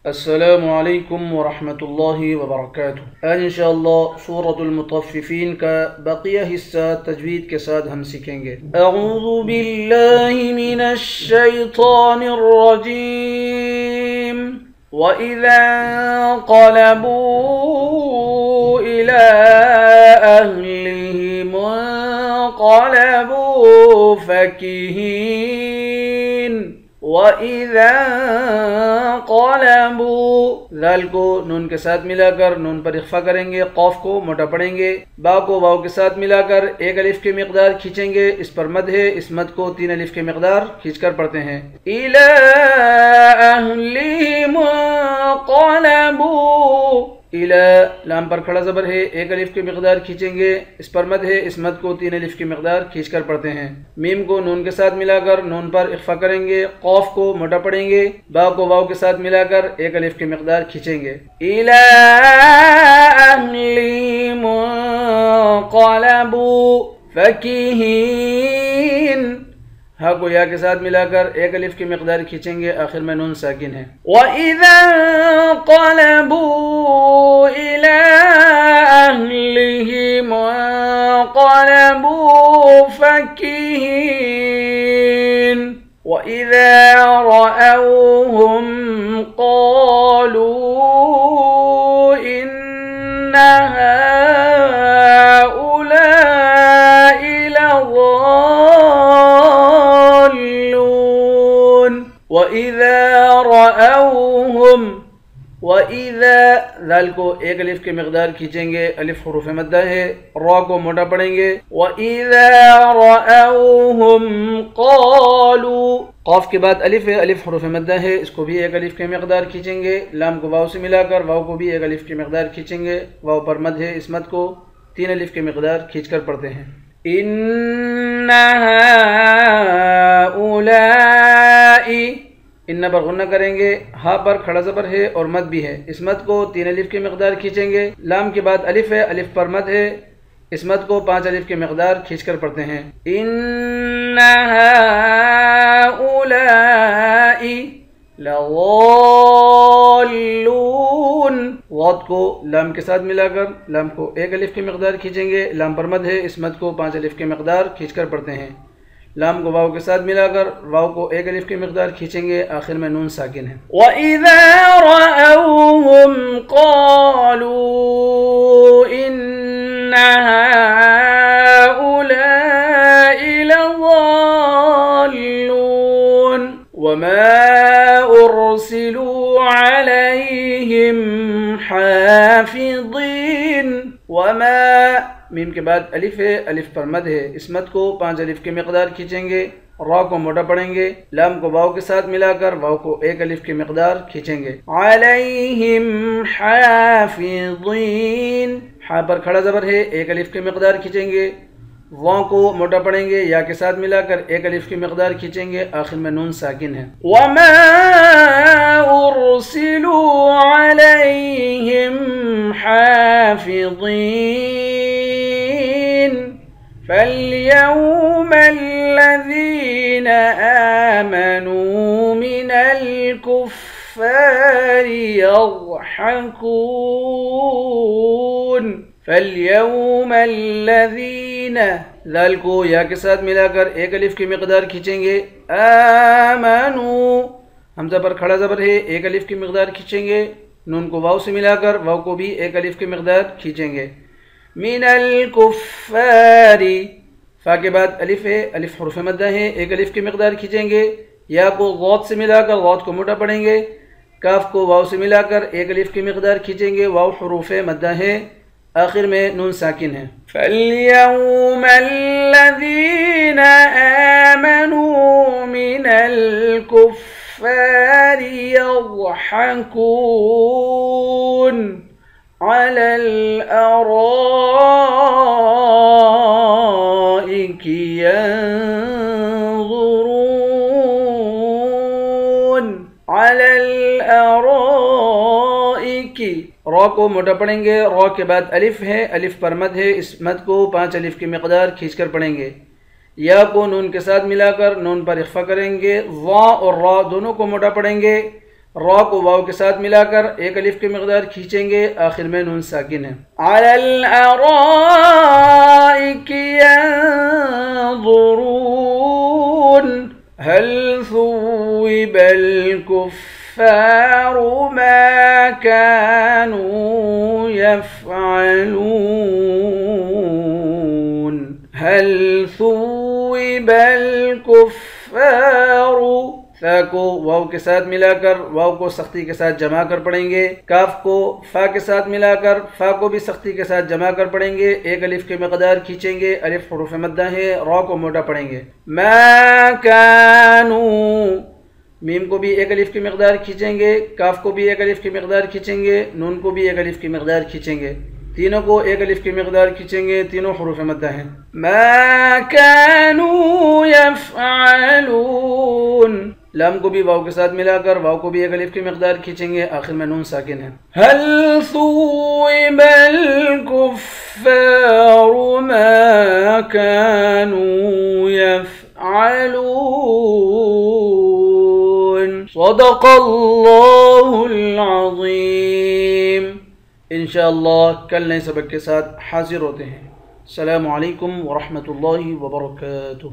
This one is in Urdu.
السلام علیکم ورحمۃ اللہ وبرکاتہ۔ آج انشاءاللہ سورۃ المطففین کا بقیہ حصہ تجوید کے ساتھ ہم سیکھیں گے۔ اعوذ باللہ من الشیطان الرجیم۔ وَإِذَا انقلبوا إِلَىٰ أَهْلِهِمُ انقلبوا فَكِهِينَ۔ وَإِذَا انقلبوا، ذال کو نون کے ساتھ ملا کر نون پر اخفا کریں گے، قاف کو موٹا پڑھیں گے، با کو واو کے ساتھ ملا کر ایک الف کی مقدار کھینچیں گے، اس پر مد ہے، اس مد کو 3 الف کی مقدار کھینچ کر پڑھتے ہیں۔ إِلَىٰ أَهْلِهِمُ انقلبوا، الى لام پر کھڑا زبر ہے، ایک الف کی مقدار کھینچیں گے، اس پر مد ہے، اس مد کو 3 الف کی مقدار کھینچ کر پڑھتے ہیں۔ میم کو نون کے ساتھ ملا کر نون پر اخفا کریں گے، قاف کو موٹا پڑھیں گے، با کو واو کے ساتھ ملا کر ایک الف کی مقدار کھینچیں گے۔ إِلَىٰ أَهْلِهِمُ انقلبوا فَكِهِينَ، ہا کو یا کے ساتھ ملا کر ایک الف کی مقدار کھینچیں گے، آخر میں نون ساکن ہے۔ وَإِذَا انقلبوا إِلَىٰ أَهْلِهِمُ انقلبوا فَكِهِينَ۔ وَإِذَا رَأَوْهُمْ قَالُوا إِنَّ هَٰؤُلَاءِ لَضَالُّونَ۔ وَإِذَا رَأَوْهُمْ، وَإِذَا ذال کو ایک الف کی مقدار کھینچیں گے، الف حروف مدہ ہے، را کو موٹا پڑھیں گے۔ وَإِذَا رَأَوْهُمْ قَالُوا، قاف کے بعد الف ہے، الف حروف مدہ ہے، اس کو بھی ایک الف کی مقدار کھینچیں گے، لام کو واو سے ملا کر واو کو بھی ایک الف کی مقدار کھینچیں گے، واو پر مد ہے، اس مد کو 3 الف کی مقدار کھینچ کر پڑھتے ہیں۔ إِنَّ هَٰؤُلَاءِ، ان پر غنہ کریں گے، ہا پر کھڑا زبر ہے اور مد بھی ہے، اس مد کو 3 الف کی مقدار کھینچیں گے، لام کے بعد الف ہے، الف پر مد ہے، اس مد کو 5 الف کی مقدار کھینچ کر پڑھتے ہیں۔ إِنَّ هَٰؤُلَاءِ لَضَالُّونَ، واو کو لام کے ساتھ ملا کر لام کو ایک الف کی مقدار کھینچیں گے، لام پر مد ہے، اس مد کو 5 الف کی مقدار کھینچ کر پڑھتے ہیں۔ لام کو واو کے ساتھ ملا کر واو کو ایک الف کی مقدار کھینچیں گے، آخر میں نون ساکن ہے۔ وَإِذَا رَأَوْهُمْ قَالُوا إِنَّ هَٰؤُلَاءِ لَضَالُّونَ وَمَا أُرْسِلُوا عَلَيْهِمْ حَافِظِينَ۔ وَمَا، میم کے بعد الف ہے، الف پر مد ہے، اس مد کو 5 الف کی مقدار کھینچیں گے، را کو موٹا پڑھیں گے، لام کو واو کے ساتھ ملا کر واو کو ایک الف کی مقدار کھینچیں گے۔ علیہم حافظین، ہا پر کھڑا زبر ہے، ایک الف کی مقدار کھینچیں گے، واو کو موٹا پڑھیں گے، یا کے ساتھ ملا کر ایک الف کی مقدار کھینچیں گے، آخر میں نون ساکن ہے۔ وما ارسلوا علیہم حافظین فَالْيَوْمَ الَّذِينَ آمَنُوا مِنَ الْكُفَّارِ يَضْحَكُونَ۔ فَالْيَوْمَ الَّذِينَ، ذال کو یا کے ساتھ ملا کر ایک الف کی مقدار کھینچیں گے، آمنوا، حمزہ پر کھڑا زبر ہے، ایک الف کی مقدار کھینچیں گے، نون کو واو سے ملا کر واو کو بھی ایک الف کی مقدار کھینچیں گے۔ من الکفار، فا کے بعد الف ہے، الف حروف مدہ ہے، ایک الف کی مقدار کھینچیں گے، یا کو غوت سے ملا کر غوت کو موٹا پڑھیں گے، کاف کو واو سے ملا کر ایک الف کی مقدار کھینچیں گے، واو حروف مدہ ہے، آخر میں نون ساکن ہے۔ فَالْيَوْمَ الَّذِينَ آمَنُوا مِنَ الْكُفَّارِ يَضْحَكُونَ عَلَى الْأَرَائِكِ يَنظُرُونَ عَلَى الْأَرَائِكِ، را کو موٹا پڑھیں گے، را کے بعد الف ہے، الف پر مد ہے، اس مد کو 5 الف کی مقدار کھینچ کر پڑھیں گے، یا کو نون کے ساتھ ملا کر نون پر اخفا کریں گے، وا اور را دونوں کو موٹا پڑھیں گے، را کو واو کے ساتھ ملا کر ایک الف کی مقدار کھینچیں گے، آخر میں نون ساکن ہے۔ علی الارائک ینظرون هل ثوب الكفار ما كانوا يفعلون هل ثوب الكفار، فا کو واو کے ساتھ ملا کر واو کو سختی کے ساتھ جمع کر پڑھیں گے، کاف کو فا کے ساتھ ملا کر فا کو بھی سختی کے ساتھ جمع کر پڑھیں گے، ایک الف کی مقدار کھینچیں گے، الف حروف مدہ ہے، را کو موٹا پڑھیں گے۔ ما کانوا، میم کو بھی ایک الف کی مقدار کھینچیں گے، کاف کو بھی ایک الف کی مقدار کھینچیں گے، نون کو بھی ایک الف کی مقدار کھینچیں گے، تینوں کو ایک الف کی مقدار کھینچیں گے، تینوں حروف مدہ ہیں۔ ما كانوا يفعلون، لام کو بھی واو کے ساتھ ملا کر واو کو بھی ایک الف کی مقدار کھینچیں گے، آخر میں نون ساکن ہے۔ هل ثوب الكفار ما كانوا يفعلون۔ صدق اللہ العظیم۔ انشاءاللہ کل نئے سبق کے ساتھ حاضر ہوتے ہیں۔ السلام علیکم ورحمۃ اللہ وبرکاتہ۔